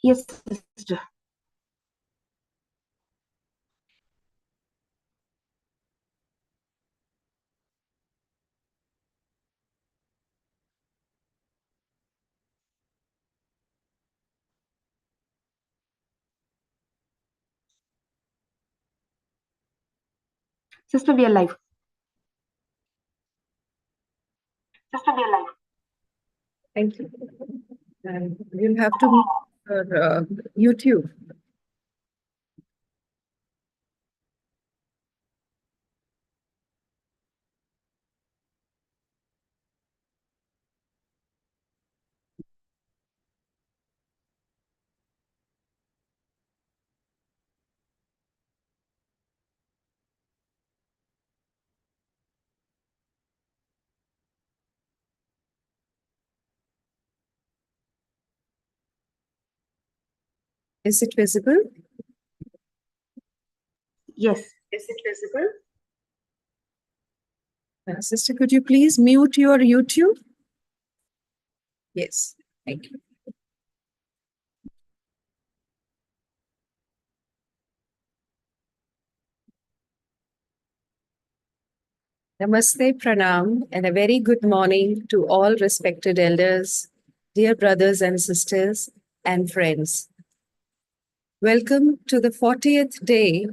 Yes, sister. Sister, we are live. Sister, we are live. Thank you. And you'll have to mute your YouTube. Is it visible? Yes. Is it visible? Sister, could you please mute your YouTube? Yes, thank you. Namaste, pranam, and a very good morning to all respected elders, dear brothers and sisters, and friends. Welcome to the 40th day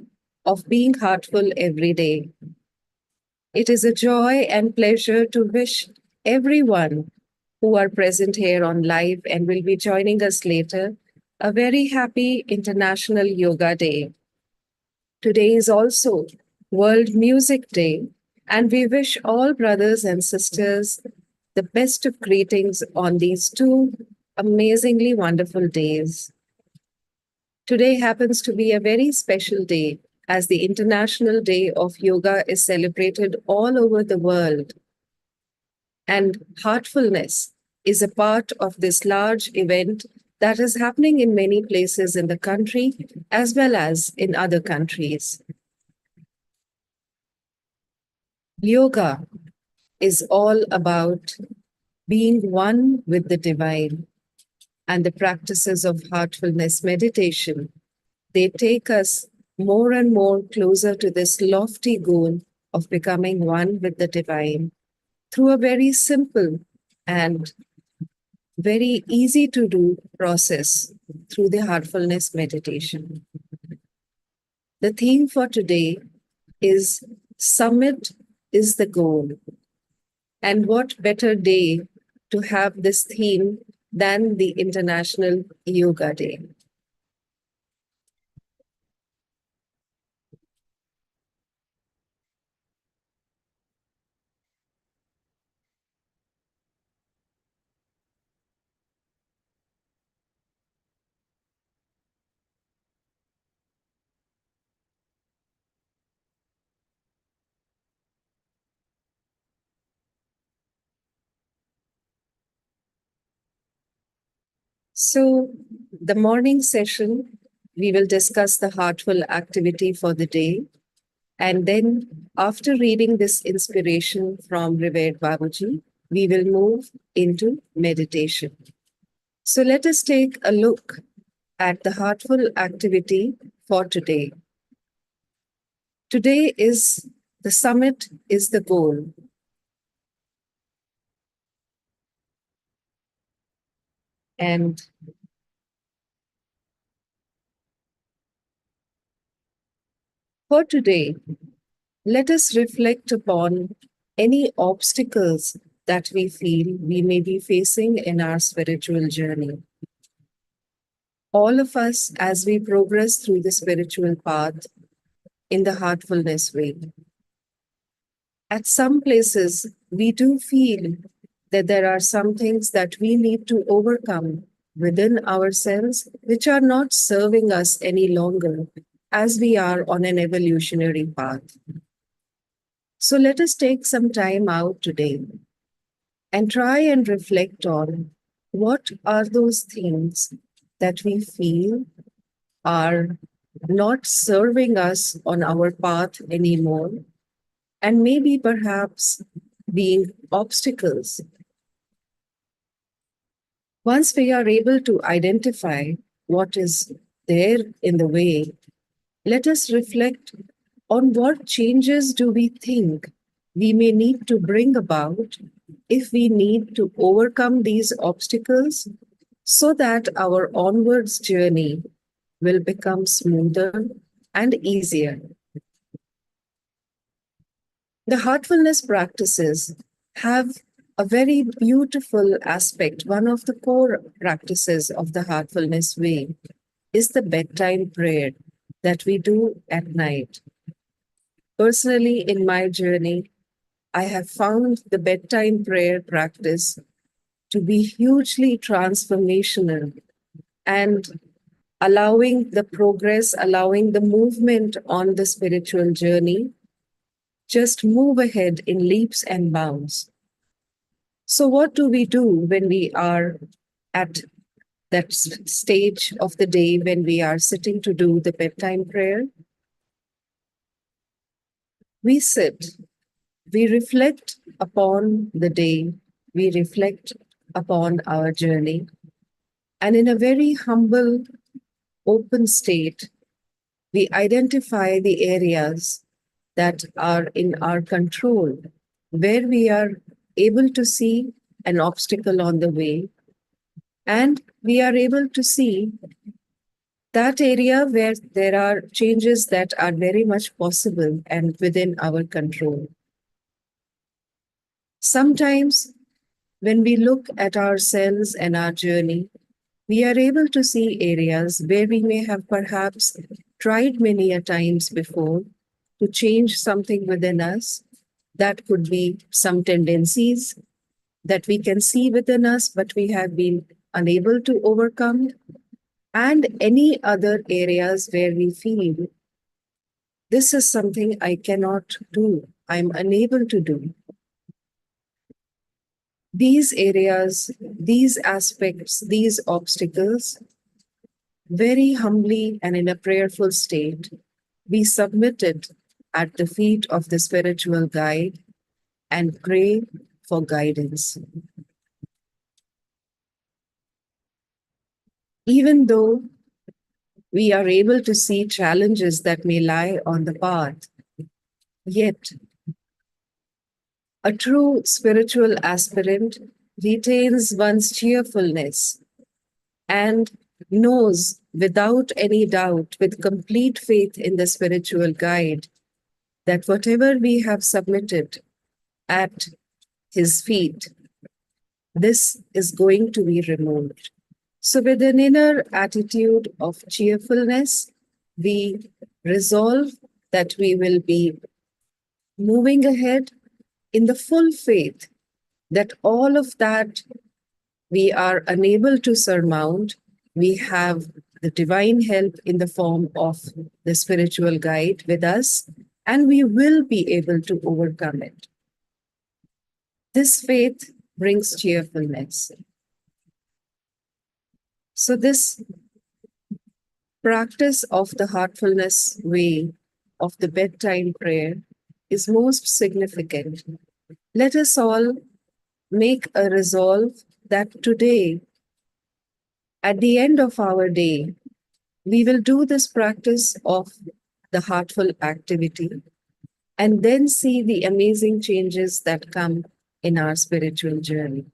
of Being Heartful Every Day. It is a joy and pleasure to wish everyone who are present here on live and will be joining us later a very happy International Yoga Day. Today is also World Music Day, and we wish all brothers and sisters the best of greetings on these two amazingly wonderful days. Today happens to be a very special day as the International Day of Yoga is celebrated all over the world. And heartfulness is a part of this large event that is happening in many places in the country as well as in other countries. Yoga is all about being one with the divine, and the practices of heartfulness meditation, they take us more and more closer to this lofty goal of becoming one with the divine through a very simple and very easy to do process through the heartfulness meditation. The theme for today is Summit is the Goal. And what better day to have this theme than the International Yoga Day? So, the morning session, we will discuss the heartful activity for the day. And then, after reading this inspiration from Revered Babaji, we will move into meditation. So, let us take a look at the heartful activity for today. Today is the summit is the goal. And for today, let us reflect upon any obstacles that we feel we may be facing in our spiritual journey. All of us, as we progress through the spiritual path in the heartfulness way, at some places we do feel that there are some things that we need to overcome within ourselves which are not serving us any longer as we are on an evolutionary path. So let us take some time out today and try and reflect on what are those things that we feel are not serving us on our path anymore, and maybe perhaps being obstacles. Once we are able to identify what is there in the way, let us reflect on what changes do we think we may need to bring about if we need to overcome these obstacles so that our onwards journey will become smoother and easier. The heartfulness practices have a very beautiful aspect. One of the core practices of the heartfulness way is the bedtime prayer that we do at night. Personally, in my journey, I have found the bedtime prayer practice to be hugely transformational and allowing the progress, allowing the movement on the spiritual journey just move ahead in leaps and bounds. So, what do we do when we are at that stage of the day when we are sitting to do the bedtime prayer? We sit, we reflect upon the day, we reflect upon our journey, and in a very humble, open state, we identify the areas that are in our control, where we are able to see an obstacle on the way, and we are able to see that area where there are changes that are very much possible and within our control. Sometimes, when we look at ourselves and our journey, we are able to see areas where we may have perhaps tried many a times before to change something within us. That could be some tendencies that we can see within us, but we have been unable to overcome, and any other areas where we feel this is something I cannot do, I'm unable to do. These areas, these aspects, these obstacles, very humbly and in a prayerful state, we submit it at the feet of the spiritual guide and pray for guidance. Even though we are able to see challenges that may lie on the path, yet a true spiritual aspirant retains one's cheerfulness and knows without any doubt, with complete faith in the spiritual guide, that whatever we have submitted at his feet, this is going to be removed. So, with an inner attitude of cheerfulness, we resolve that we will be moving ahead in the full faith that all of that we are unable to surmount, we have the divine help in the form of the spiritual guide with us, and we will be able to overcome it. This faith brings cheerfulness. So, this practice of the heartfulness way of the bedtime prayer is most significant. Let us all make a resolve that today, at the end of our day, we will do this practice of the heartful activity and then see the amazing changes that come in our spiritual journey.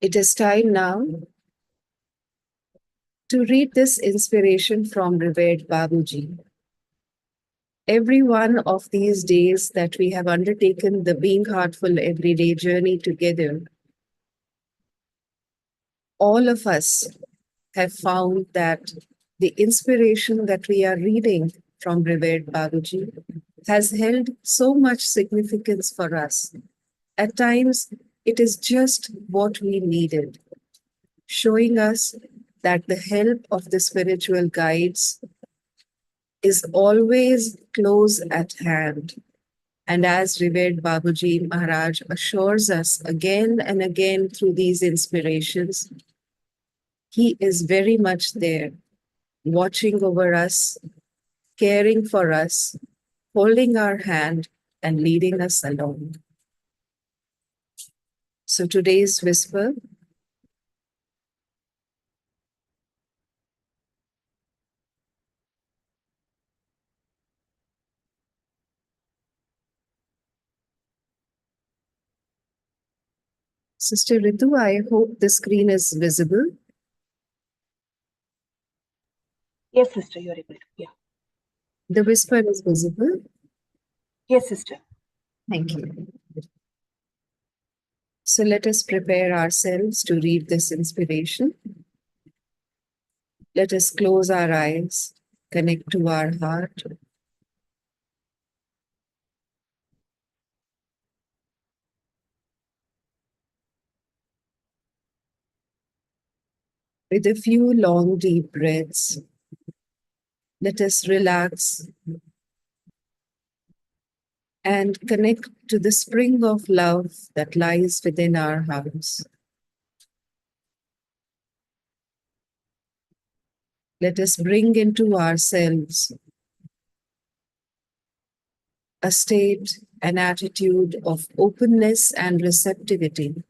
It is time now to read this inspiration from revered Babuji. Every one of these days that we have undertaken the Being Heartful Everyday journey together, all of us have found that the inspiration that we are reading from revered Babuji has held so much significance for us. At times, it is just what we needed, showing us that the help of the spiritual guides is always close at hand. And as Revered Babuji Maharaj assures us again and again through these inspirations, he is very much there, watching over us, caring for us, holding our hand, and leading us along. So today's whisper, Sister Ritu, I hope the screen is visible. Yes, sister, you're able to. Yeah. The whisper is visible. Yes, sister. Thank you. So let us prepare ourselves to read this inspiration. Let us close our eyes, connect to our heart. With a few long, deep breaths, let us relax and connect to the spring of love that lies within our hearts. Let us bring into ourselves a state, an attitude of openness and receptivity.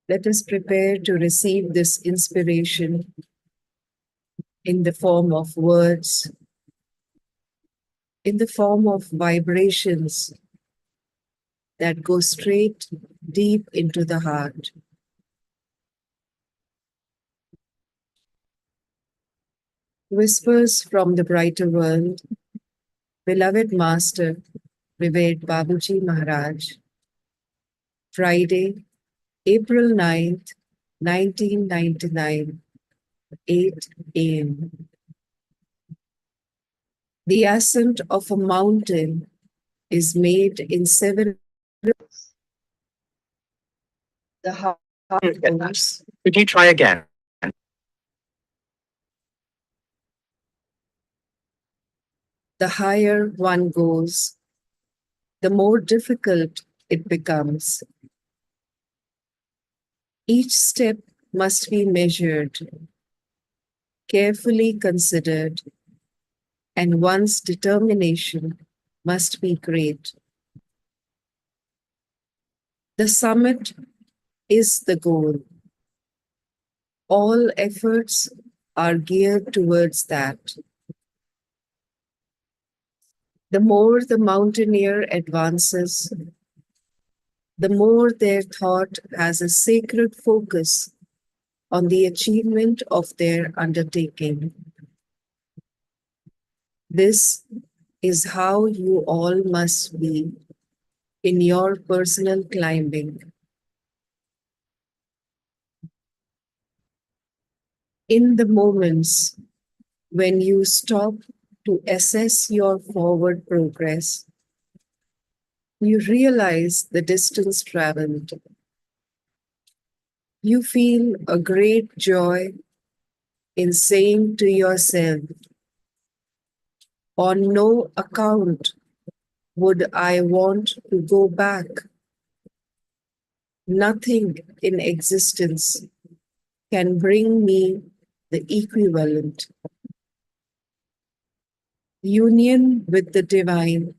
Let us prepare to receive this inspiration in the form of words, in the form of vibrations that go straight deep into the heart. Whispers from the brighter world, beloved Master, Revered Babuji Maharaj, Friday, April 9th, 1999, 8 a.m. The ascent of a mountain is made in 7. The heart goes. Could you try again? The higher one goes, the more difficult it becomes. Each step must be measured, carefully considered, and one's determination must be great. The summit is the goal. All efforts are geared towards that. The more the mountaineer advances, the more their thought has a sacred focus on the achievement of their undertaking. This is how you all must be in your personal climbing. In the moments when you stop to assess your forward progress, you realize the distance traveled. You feel a great joy in saying to yourself, on no account would I want to go back. Nothing in existence can bring me the equivalent. Union with the divine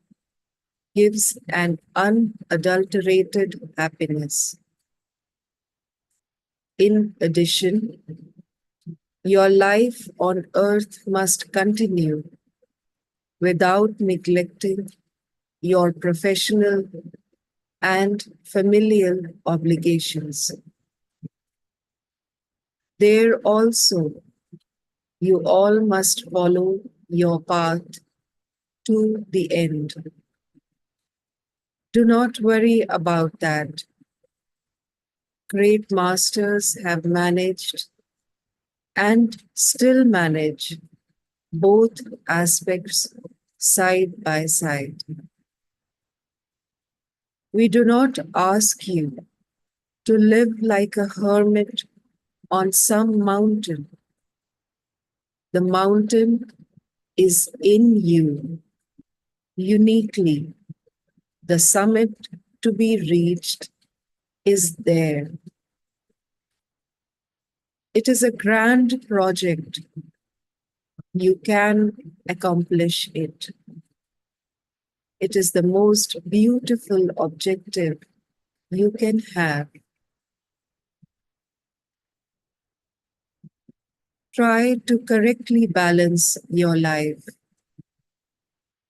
gives an unadulterated happiness. In addition, your life on earth must continue without neglecting your professional and familial obligations. There also, you all must follow your path to the end. Do not worry about that. Great masters have managed and still manage both aspects side by side. We do not ask you to live like a hermit on some mountain. The mountain is in you, uniquely. The summit to be reached is there. It is a grand project. You can accomplish it. It is the most beautiful objective you can have. Try to correctly balance your life.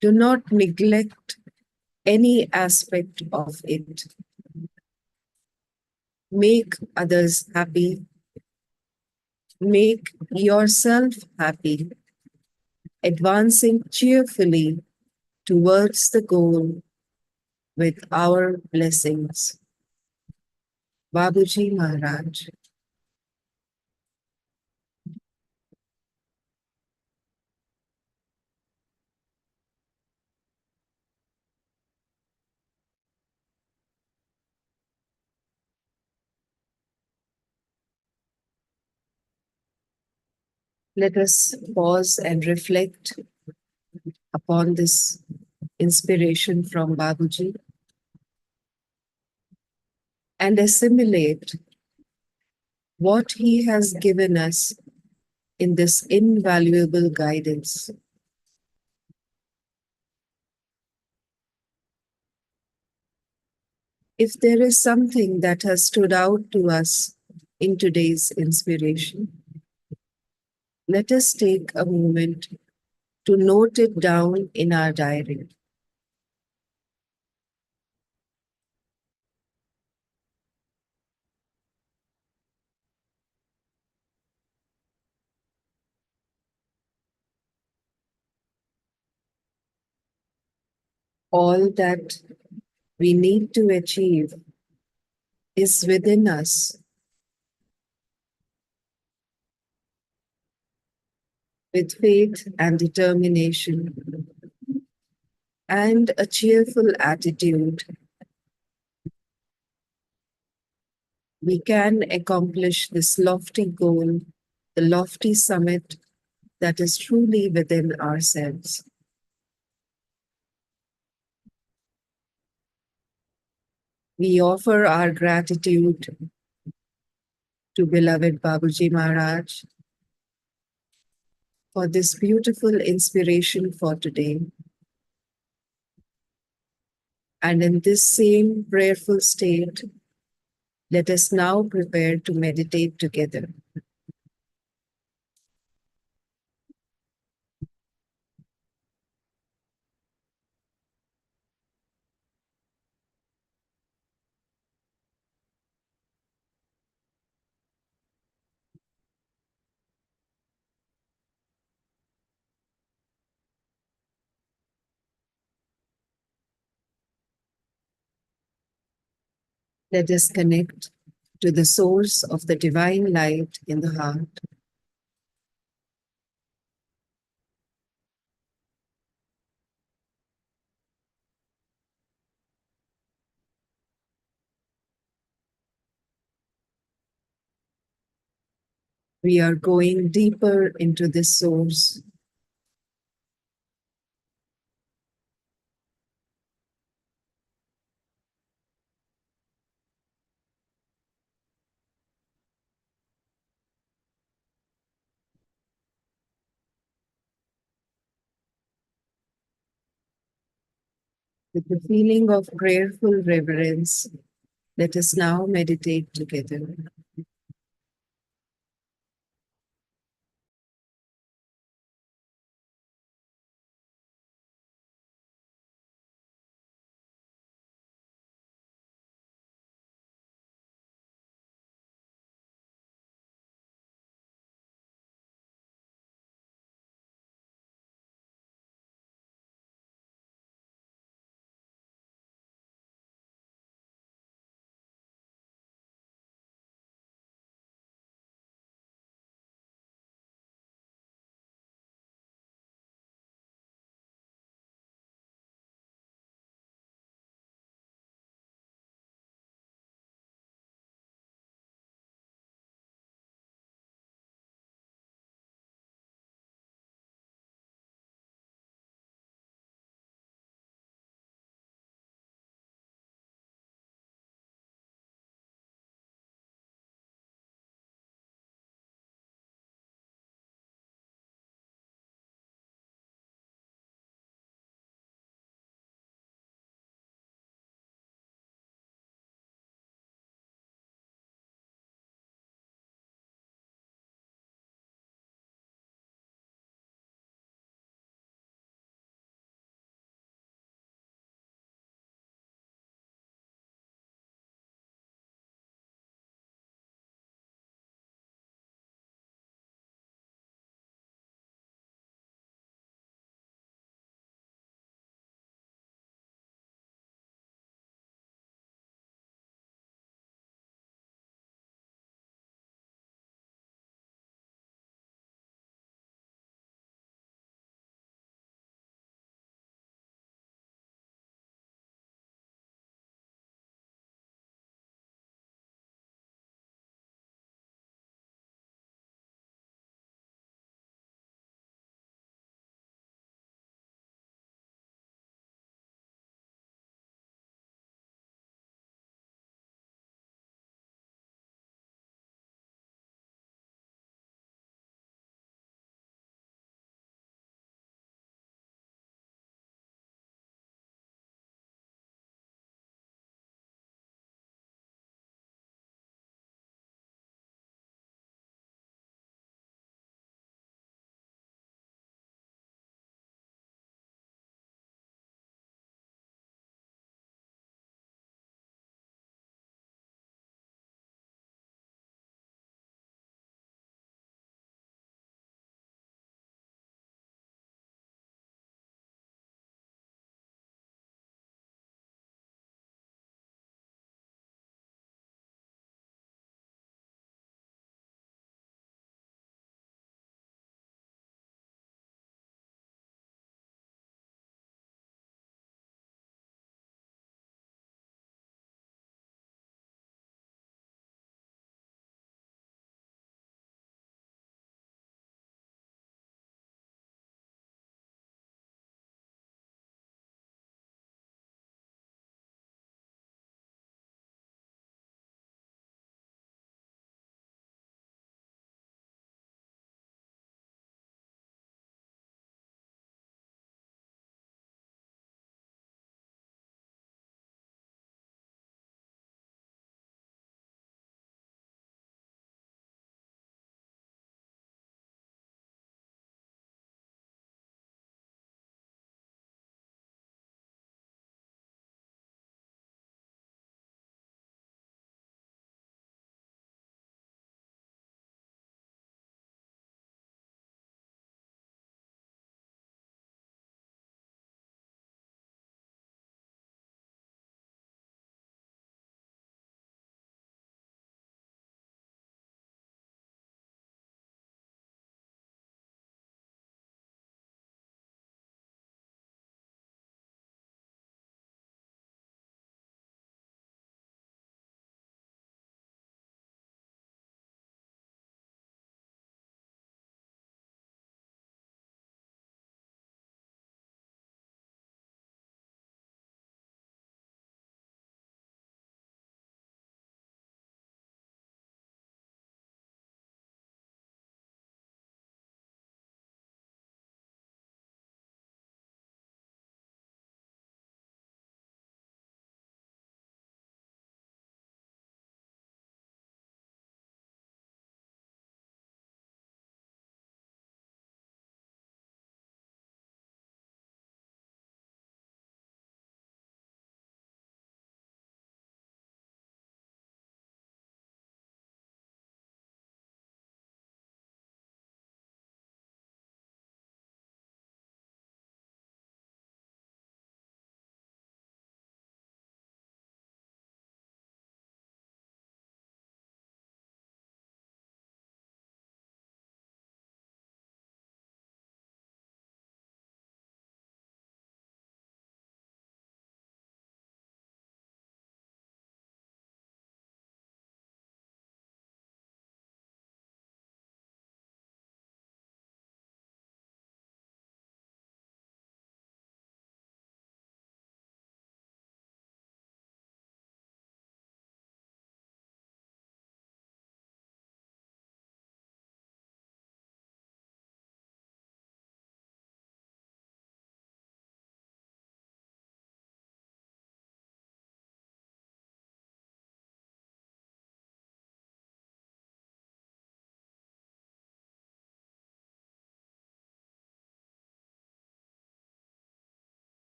Do not neglect any aspect of it. Make others happy. Make yourself happy, advancing cheerfully towards the goal with our blessings. Babuji Maharaj. Let us pause and reflect upon this inspiration from Babuji and assimilate what he has given us in this invaluable guidance. If there is something that has stood out to us in today's inspiration, let us take a moment to note it down in our diary. All that we need to achieve is within us. With faith and determination and a cheerful attitude, we can accomplish this lofty goal, the lofty summit that is truly within ourselves. We offer our gratitude to beloved Babuji Maharaj for this beautiful inspiration for today. And in this same prayerful state, let us now prepare to meditate together. Let us connect to the source of the divine light in the heart. We are going deeper into this source. With the feeling of prayerful reverence, let us now meditate together.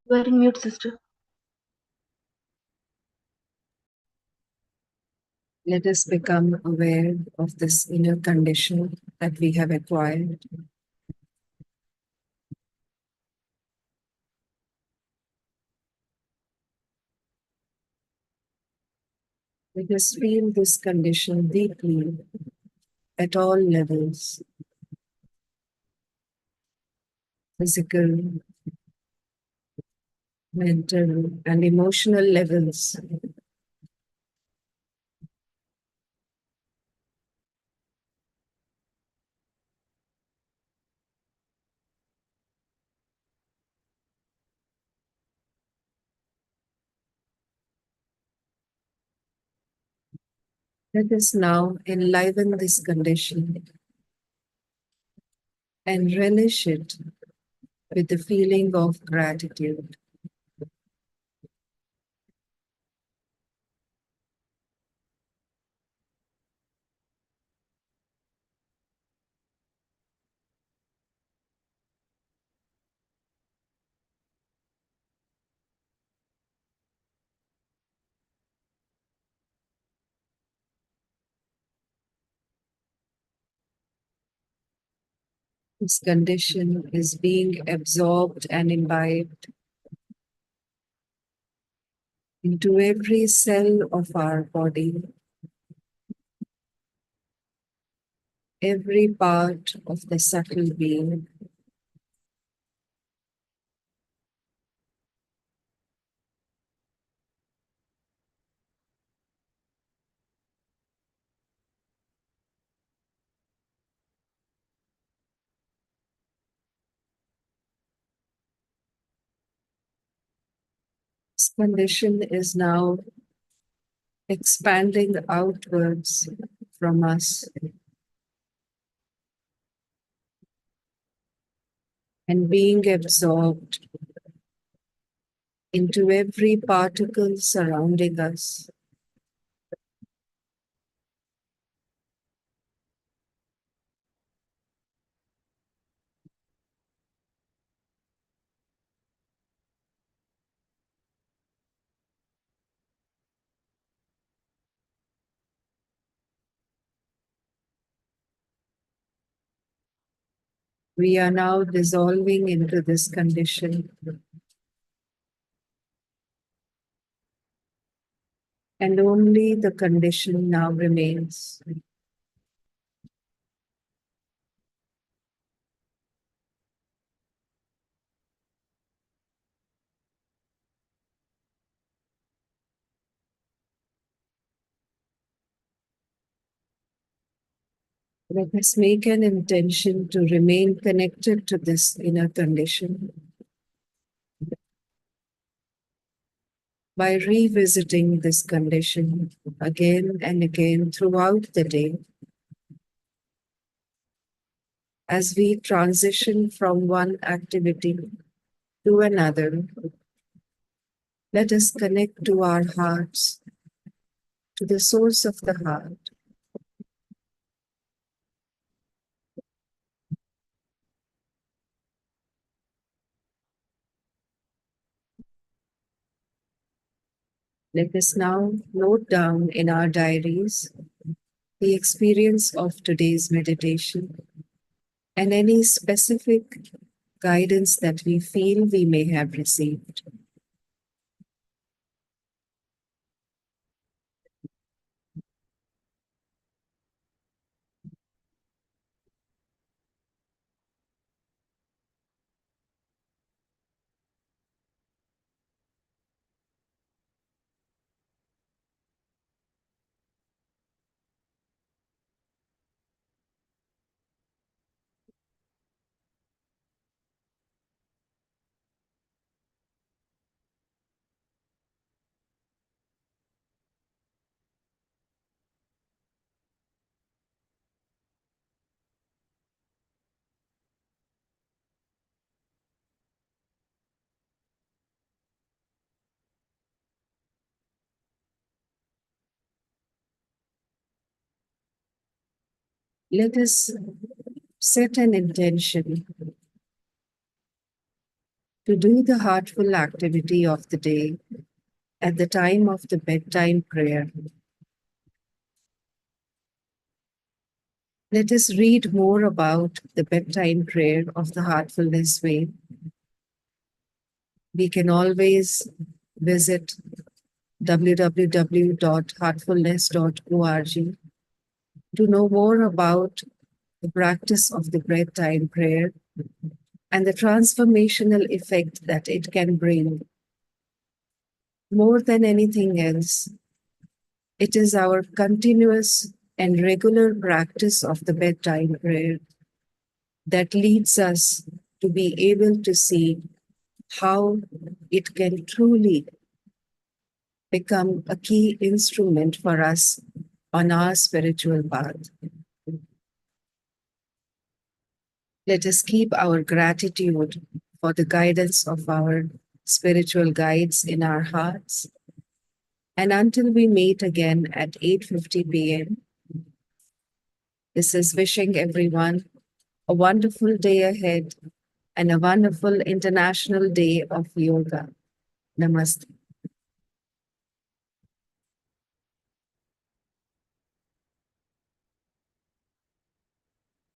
You are in mute, sister. Let us become aware of this inner condition that we have acquired. Let us feel this condition deeply at all levels, physical, mental, and emotional levels. Let us now enliven this condition and relish it with the feeling of gratitude. This condition is being absorbed and imbibed into every cell of our body, every part of the subtle being. This condition is now expanding outwards from us and being absorbed into every particle surrounding us. We are now dissolving into this condition, and only the condition now remains. Let us make an intention to remain connected to this inner condition by revisiting this condition again and again throughout the day as we transition from one activity to another. Let us connect to our hearts, to the source of the heart. Let us now note down in our diaries the experience of today's meditation and any specific guidance that we feel we may have received. Let us set an intention to do the heartful activity of the day at the time of the bedtime prayer. Let us read more about the bedtime prayer of the Heartfulness Way. We can always visit www.heartfulness.org to know more about the practice of the bedtime prayer and the transformational effect that it can bring. More than anything else, it is our continuous and regular practice of the bedtime prayer that leads us to be able to see how it can truly become a key instrument for us on our spiritual path. Let us keep our gratitude for the guidance of our spiritual guides in our hearts. And until we meet again at 8:50 p.m., this is wishing everyone a wonderful day ahead and a wonderful International Day of Yoga. Namaste.